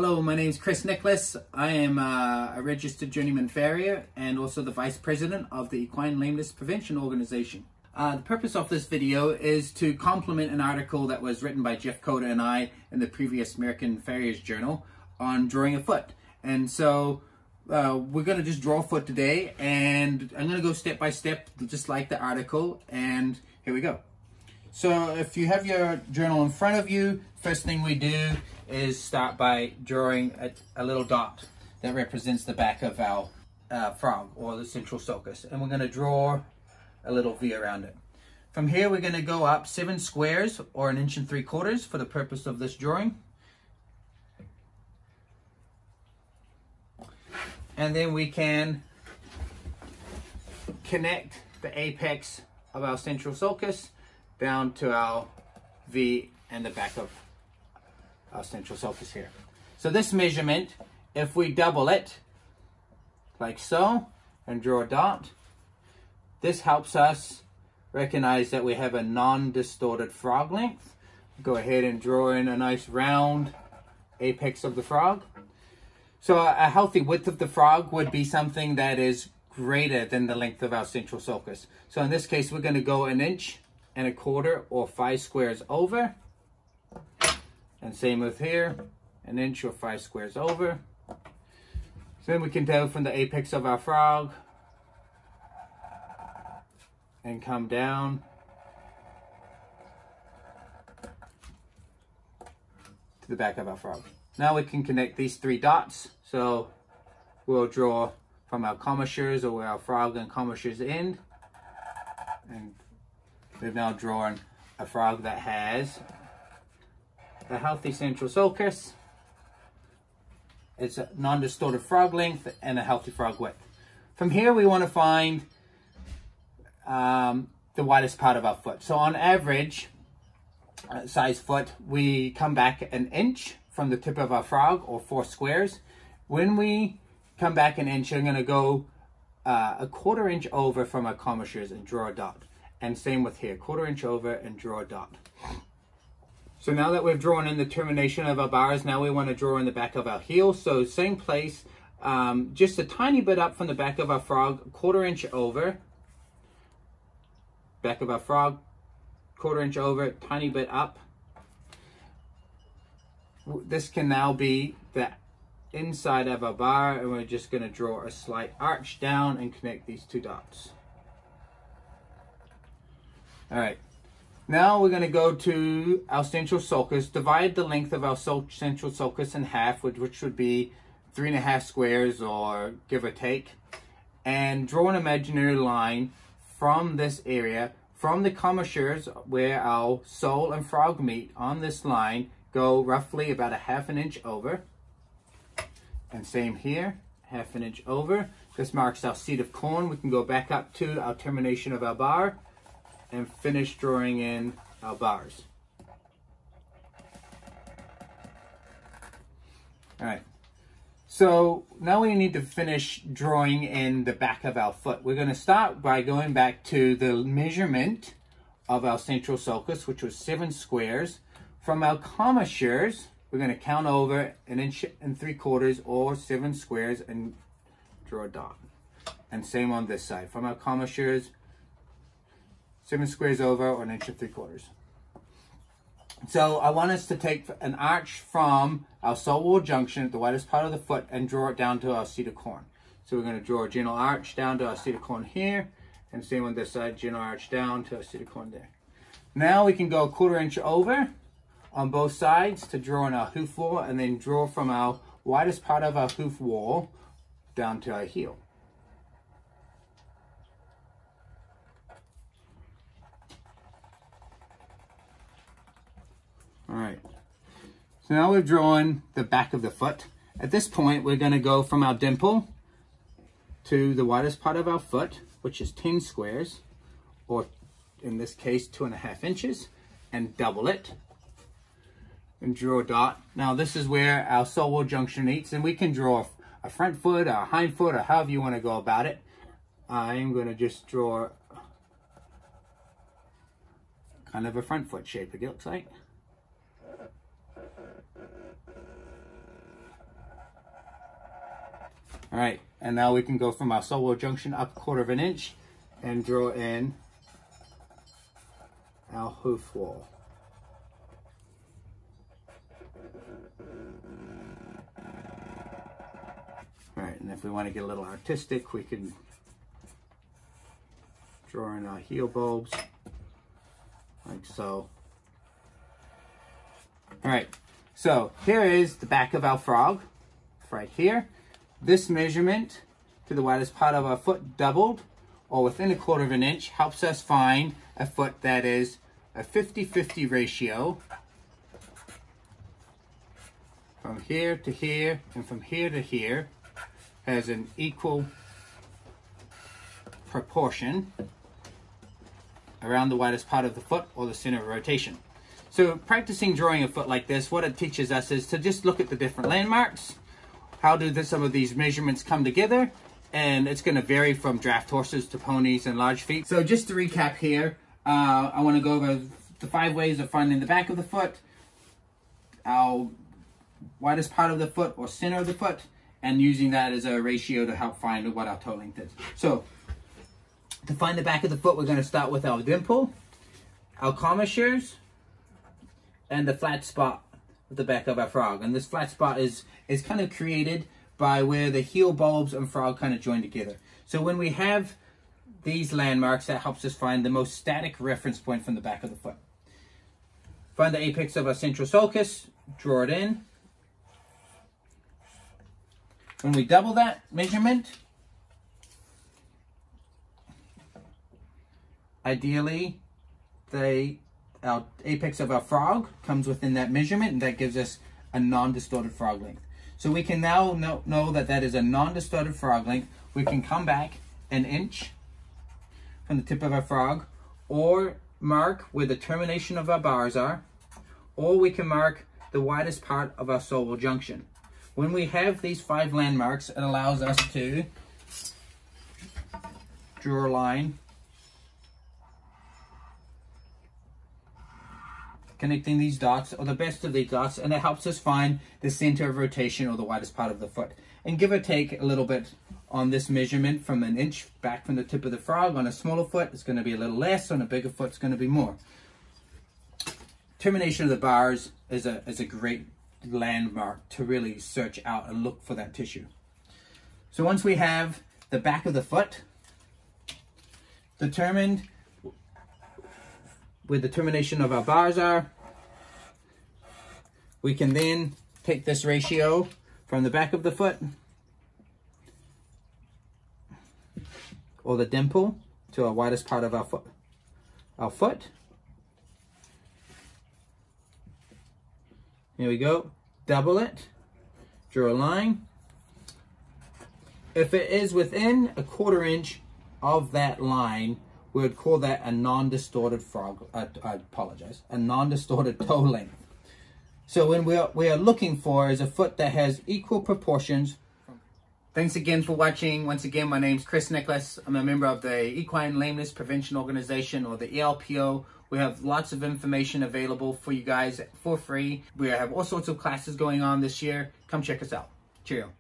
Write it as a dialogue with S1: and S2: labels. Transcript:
S1: Hello, my name is Niclas. I am a registered journeyman farrier and also the Vice President of the Equine Lameness Prevention Organization. The purpose of this video is to complement an article that was written by Jeff Coda and I in the previous American Farriers Journal on drawing a foot. And so we're going to just draw a foot today, and I'm going to go step by step just like the article, and here we go. So if you have your journal in front of you, first thing we do is start by drawing a little dot that represents the back of our frog or the central sulcus, and we're going to draw a little V around it. From here we're going to go up 7 squares or 1 3/4 inches for the purpose of this drawing, and then we can connect the apex of our central sulcus down to our V and the back of our central sulcus here. So this measurement, if we double it like so and draw a dot, this helps us recognize that we have a non-distorted frog length. Go ahead and draw in a nice round apex of the frog. So a healthy width of the frog would be something that is greater than the length of our central sulcus. So in this case, we're going to go 1 1/4 or 5 squares over. And same with here, 1 inch or 5 squares over. So then we can tell from the apex of our frog and come down to the back of our frog. Now we can connect these 3 dots. So we'll draw from our commissures, or where our frog and commissures end. And we've now drawn a frog that has a healthy central sulcus, it's a non-distorted frog length, and a healthy frog width. From here we want to find the widest part of our foot. So on average size foot, we come back 1 inch from the tip of our frog, or 4 squares. When we come back 1 inch, I'm going to go 1/4 inch over from our commissures and draw a dot. And same with here, 1/4 inch over and draw a dot. So now that we've drawn in the termination of our bars, now we want to draw in the back of our heel. So same place, just a tiny bit up from the back of our frog, 1/4 inch over. Back of our frog, 1/4 inch over, tiny bit up. This can now be the inside of our bar, and we're just going to draw a slight arch down and connect these 2 dots. All right. Now we're going to go to our central sulcus, divide the length of our central sulcus in half, which would be 3 1/2 squares, or give or take, and draw an imaginary line from this area, from the commissures where our sole and frog meet on this line, go roughly about 1/2 inch over, and same here, 1/2 inch over. This marks our seat of corn. We can go back up to our termination of our bar and finish drawing in our bars. All right, so now we need to finish drawing in the back of our foot. We're going to start by going back to the measurement of our central sulcus, which was 7 squares. From our commissures, we're going to count over 1 3/4 inches or 7 squares and draw a dot. And same on this side. From our commissures, 7 squares over, or 1 3/4 inches. So I want us to take an arch from our sole wall junction at the widest part of the foot and draw it down to our seat of corn. So we're going to draw a gentle arch down to our seat of corn here, and same on this side, gentle arch down to our seat of corn there. Now we can go 1/4 inch over on both sides to draw in our hoof wall, and then draw from our widest part of our hoof wall down to our heel. All right, so now we've drawn the back of the foot. At this point, we're going to go from our dimple to the widest part of our foot, which is 10 squares, or in this case, 2 1/2 inches, and double it and draw a dot. Now this is where our sole wall junction meets, and we can draw a front foot, or a hind foot, or however you want to go about it. I'm going to just draw kind of a front foot shape, it looks like. All right, and now we can go from our sole junction up 1/4 inch and draw in our hoof wall. All right, and if we want to get a little artistic, we can draw in our heel bulbs, like so. All right, so here is the back of our frog, right here. This measurement to the widest part of our foot doubled, or within 1/4 inch, helps us find a foot that is a 50-50 ratio from here to here and from here to here, has an equal proportion around the widest part of the foot or the center of rotation. So practicing drawing a foot like this, what it teaches us is to just look at the different landmarks. How do some of these measurements come together? And it's going to vary from draft horses to ponies and large feet. So just to recap here, I want to go over the 5 ways of finding the back of the foot, our widest part of the foot or center of the foot, and using that as a ratio to help find what our toe length is. So to find the back of the foot, we're going to start with our dimple, our commissures, and the flat spot at the back of our frog. And this flat spot is kind of created by where the heel bulbs and frog kind of join together. So when we have these landmarks, that helps us find the most static reference point from the back of the foot. Find the apex of our central sulcus, draw it in. When we double that measurement, ideally our apex of our frog comes within that measurement, and that gives us a non-distorted frog length. So we can now know that that is a non-distorted frog length. We can come back 1 inch from the tip of our frog, or mark where the termination of our bars are, or we can mark the widest part of our sole junction. When we have these 5 landmarks, it allows us to draw a line connecting these dots, or the best of these dots, and it helps us find the center of rotation or the widest part of the foot. And give or take a little bit on this measurement from 1 inch back from the tip of the frog. On a smaller foot, it's going to be a little less. On a bigger foot, it's going to be more. Termination of the bars is a great landmark to really search out and look for that tissue. So once we have the back of the foot determined, where the termination of our bars are, we can then take this ratio from the back of the foot or the dimple to our widest part of our foot. Here we go, double it, draw a line. If it is within 1/4 inch of that line, we would call that a non-distorted frog, I apologize, a non-distorted toe length. So when we are looking for is a foot that has equal proportions. Thanks again for watching. Once again, my name's Niclas. I'm a member of the Equine Lameness Prevention Organization, or the ELPO. We have lots of information available for you guys for free. We have all sorts of classes going on this year. Come check us out. Cheerio.